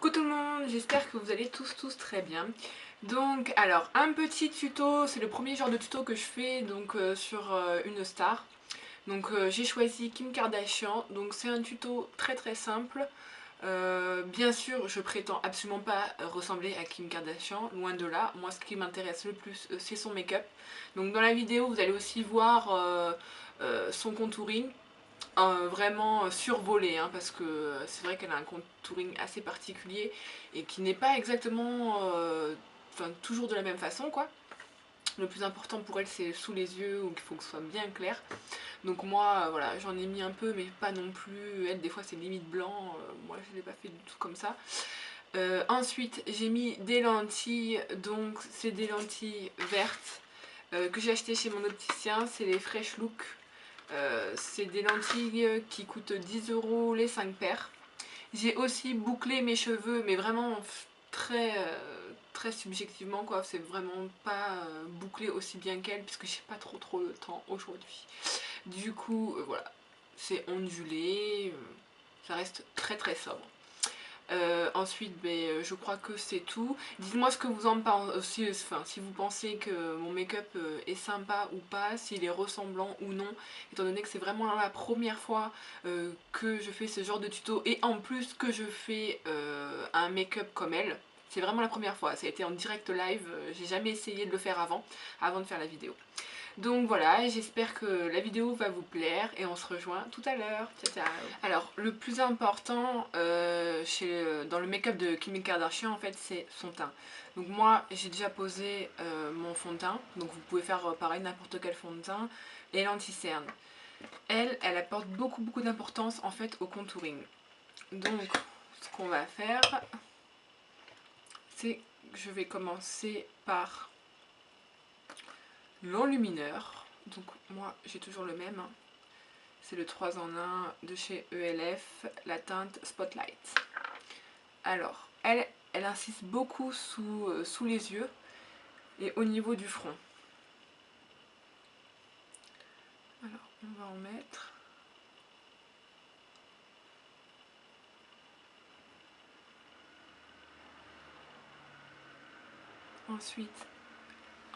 Coucou tout le monde, j'espère que vous allez tous très bien. Donc alors un petit tuto, c'est le premier genre de tuto que je fais donc sur une star. Donc j'ai choisi Kim Kardashian, donc c'est un tuto très simple. Bien sûr je prétends absolument pas ressembler à Kim Kardashian, loin de là. Moi ce qui m'intéresse le plus c'est son make-up. Donc dans la vidéo vous allez aussi voir son contouring. Vraiment survolée hein, parce que c'est vrai qu'elle a un contouring assez particulier et qui n'est pas exactement toujours de la même façon quoi. Le plus important pour elle c'est sous les yeux où il faut que ce soit bien clair. Donc moi voilà j'en ai mis un peu mais pas non plus. Elle des fois c'est limite blanc, moi je l'ai pas fait du tout comme ça. Ensuite j'ai mis des lentilles, donc c'est des lentilles vertes que j'ai acheté chez mon opticien, c'est les Fresh Look. C'est des lentilles qui coûtent 10 € les 5 paires. J'ai aussi bouclé mes cheveux, mais vraiment très subjectivement quoi. C'est vraiment pas bouclé aussi bien qu'elle puisque j'ai pas trop le temps aujourd'hui. Du coup, voilà, c'est ondulé, ça reste très sobre. Ensuite, je crois que c'est tout. Dites-moi ce que vous en pensez, enfin, si vous pensez que mon make-up est sympa ou pas, s'il est ressemblant ou non, étant donné que c'est vraiment la première fois que je fais ce genre de tuto et en plus que je fais un make-up comme elle. C'est vraiment la première fois, ça a été en direct live, j'ai jamais essayé de le faire avant de faire la vidéo. Donc voilà, j'espère que la vidéo va vous plaire et on se rejoint tout à l'heure. Ciao ciao. Alors le plus important dans le make-up de Kim Kardashian en fait c'est son teint. Donc moi j'ai déjà posé mon fond de teint, donc vous pouvez faire pareil n'importe quel fond de teint et l'anti-cerne. Elle apporte beaucoup d'importance en fait au contouring. Donc ce qu'on va faire c'est que je vais commencer par l'enlumineur. Donc moi j'ai toujours le même. C'est le 3 en 1 de chez ELF, la teinte Spotlight. Alors, elle insiste beaucoup sous les yeux et au niveau du front. Alors, on va en mettre. Ensuite,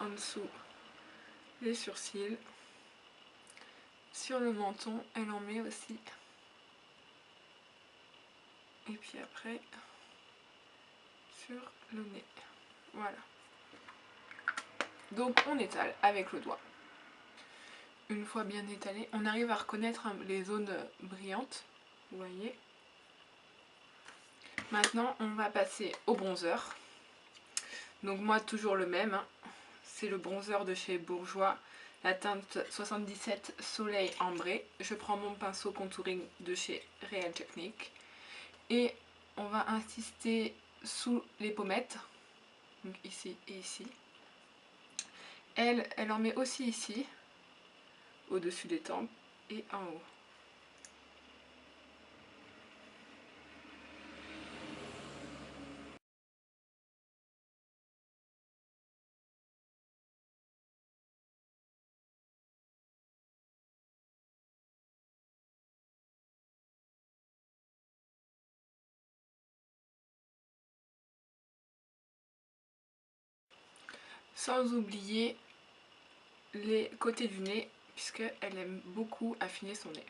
en dessous, les sourcils. Sur le menton, elle en met aussi. Et puis après, sur le nez. Voilà. Donc on étale avec le doigt. Une fois bien étalé, on arrive à reconnaître les zones brillantes. Vous voyez. Maintenant, on va passer au bronzer. Donc moi, toujours le même. Hein. C'est le bronzer de chez Bourjois, la teinte 77 Soleil Ambré. Je prends mon pinceau contouring de chez Real Technique. Et on va insister sous les pommettes. Donc ici et ici. Elle en met aussi ici, au-dessus des tempes et en haut. Sans oublier les côtés du nez, puisqu'elle aime beaucoup affiner son nez.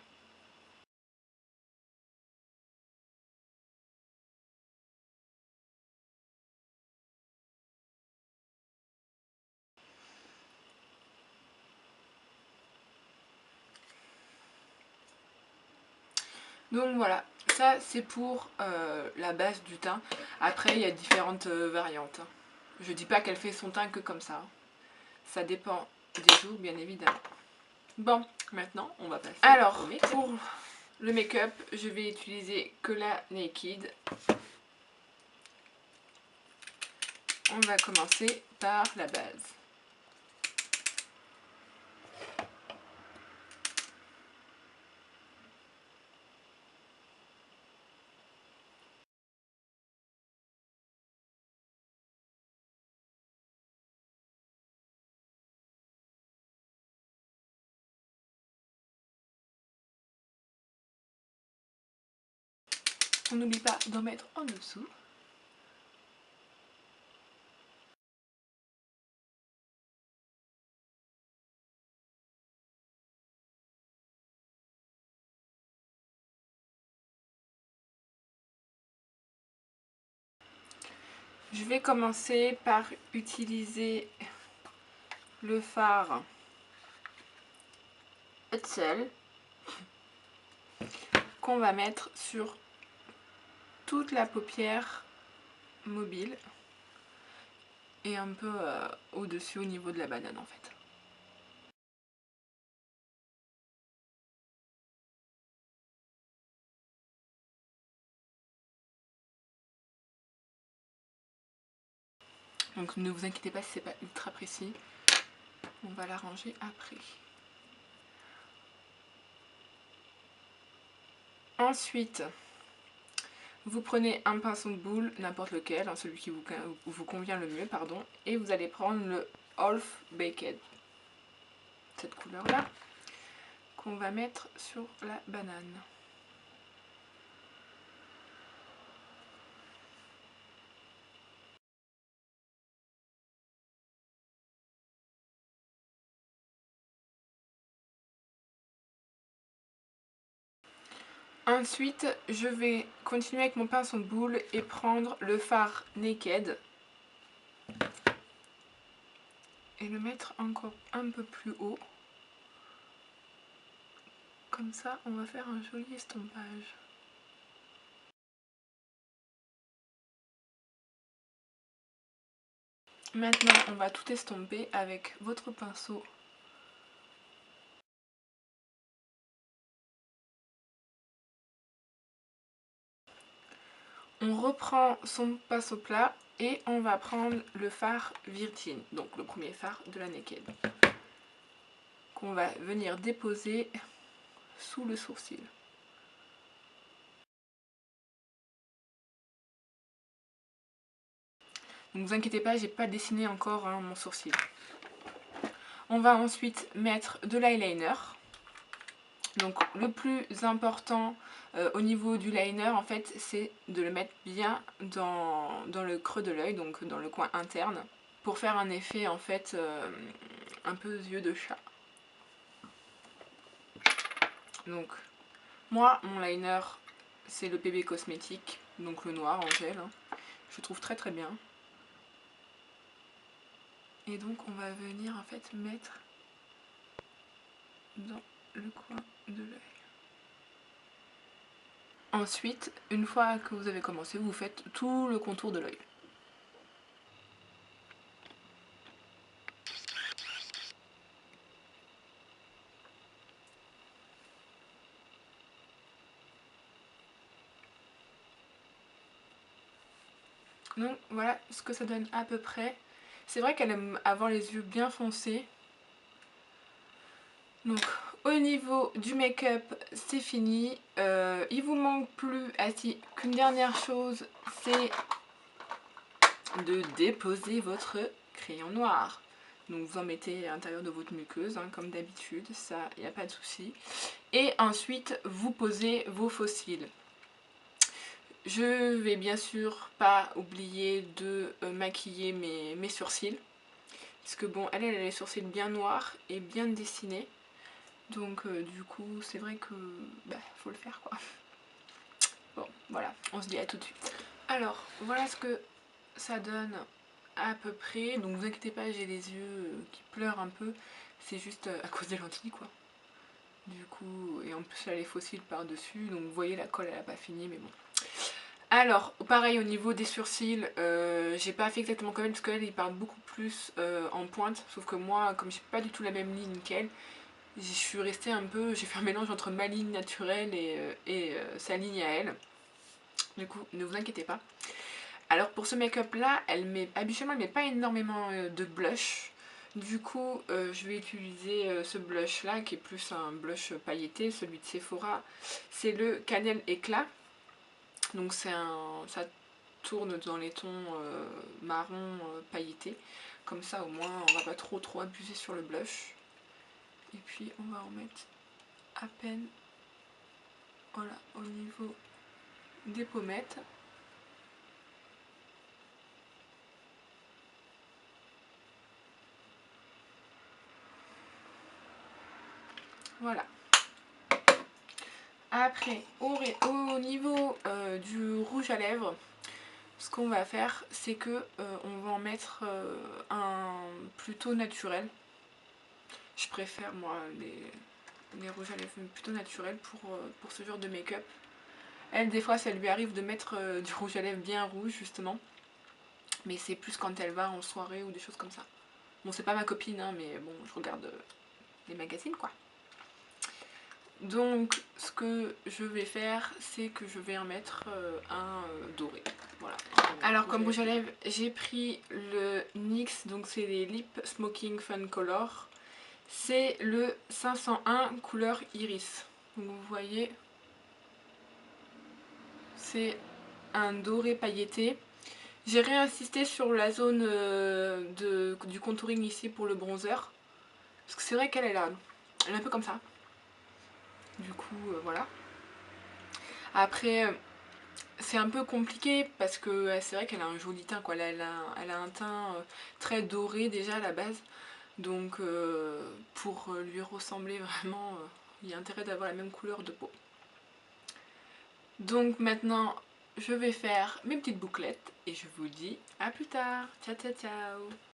Donc voilà, ça c'est pour la base du teint. Après il y a différentes variantes. Je dis pas qu'elle fait son teint que comme ça. Ça dépend des jours bien évidemment. Bon, maintenant on va passer. Alors pour le make-up, je vais utiliser que la Naked. On va commencer par la base. On n'oublie pas d'en mettre en dessous. Je vais commencer par utiliser le fard Hutzel qu'on va mettre sur toute la paupière mobile et un peu au-dessus au niveau de la banane en fait. Donc ne vous inquiétez pas si c'est pas ultra précis, on va l'arranger après. Ensuite, vous prenez un pinceau de boule, n'importe lequel, hein, celui qui vous convient le mieux, pardon, et vous allez prendre le Half Baked, cette couleur là, qu'on va mettre sur la banane. Ensuite, je vais continuer avec mon pinceau de boule et prendre le fard Naked et le mettre encore un peu plus haut. Comme ça, on va faire un joli estompage. Maintenant, on va tout estomper avec votre pinceau. On reprend son pinceau plat et on va prendre le fard Virgin, donc le premier fard de la Naked, qu'on va venir déposer sous le sourcil. Ne vous inquiétez pas, j'ai pas dessiné encore mon sourcil. On va ensuite mettre de l'eyeliner. Donc le plus important au niveau du liner en fait c'est de le mettre bien dans le creux de l'œil, donc dans le coin interne, pour faire un effet en fait un peu yeux de chat. Donc moi mon liner c'est le PB Cosmétique, donc le noir en gel, hein. Je trouve très très bien. Et donc on va venir en fait mettre dans le coin de l'œil. Ensuite, une fois que vous avez commencé, vous faites tout le contour de l'œil. Donc voilà ce que ça donne à peu près. C'est vrai qu'elle aime avoir les yeux bien foncés. Donc au niveau du make-up, c'est fini. Il vous manque plus qu'une dernière chose, c'est de déposer votre crayon noir. Donc vous en mettez à l'intérieur de votre muqueuse, hein, comme d'habitude, ça, il n'y a pas de souci. Et ensuite, vous posez vos faux cils. Je vais bien sûr pas oublier de maquiller mes sourcils. Parce que bon, elle a les sourcils bien noirs et bien dessinés. Donc du coup, c'est vrai que faut le faire quoi. Bon, voilà, on se dit à tout de suite. Alors, voilà ce que ça donne à peu près. Donc vous inquiétez pas, j'ai les yeux qui pleurent un peu. C'est juste à cause des lentilles quoi. Du coup, et en plus elle a les fossiles par-dessus. Donc vous voyez, la colle elle a pas fini, mais bon. Alors, pareil au niveau des sourcils, j'ai pas fait exactement comme elle parce qu'elle il part beaucoup plus en pointe. Sauf que moi, comme j'ai pas du tout la même ligne qu'elle, je suis restée un peu, j'ai fait un mélange entre ma ligne naturelle et sa ligne à elle. Du coup, ne vous inquiétez pas. Alors pour ce make-up là, habituellement elle met pas énormément de blush. Du coup, je vais utiliser ce blush là qui est plus un blush pailleté, celui de Sephora. C'est le Cannelle Éclat. Donc ça tourne dans les tons marron pailletés. Comme ça au moins on va pas trop abuser sur le blush. Et puis on va en mettre à peine, voilà, au niveau des pommettes. Voilà. Après, au niveau du rouge à lèvres, ce qu'on va faire, c'est que on va en mettre un plutôt naturel. Je préfère moi les rouges à lèvres plutôt naturels pour ce genre de make-up. Elle, des fois, ça lui arrive de mettre du rouge à lèvres bien rouge, justement. Mais c'est plus quand elle va en soirée ou des choses comme ça. Bon, c'est pas ma copine, hein, mais bon, je regarde les magazines, quoi. Donc, ce que je vais faire, c'est que je vais en mettre un doré. Voilà. Alors, comme rouge à lèvres, j'ai pris le NYX, donc c'est les Lip Smoking Fun Color. C'est le 501 couleur iris. Donc, vous voyez, c'est un doré pailleté. J'ai réinsisté sur la zone du contouring ici pour le bronzer. Parce que c'est vrai qu'elle est là. Elle est un peu comme ça. Du coup, voilà. Après, c'est un peu compliqué parce que c'est vrai qu'elle a un joli teint, quoi. Elle a un teint très doré déjà à la base. Donc, pour lui ressembler vraiment, il y a intérêt d'avoir la même couleur de peau. Donc maintenant, je vais faire mes petites bouclettes et je vous dis à plus tard. Ciao, ciao, ciao.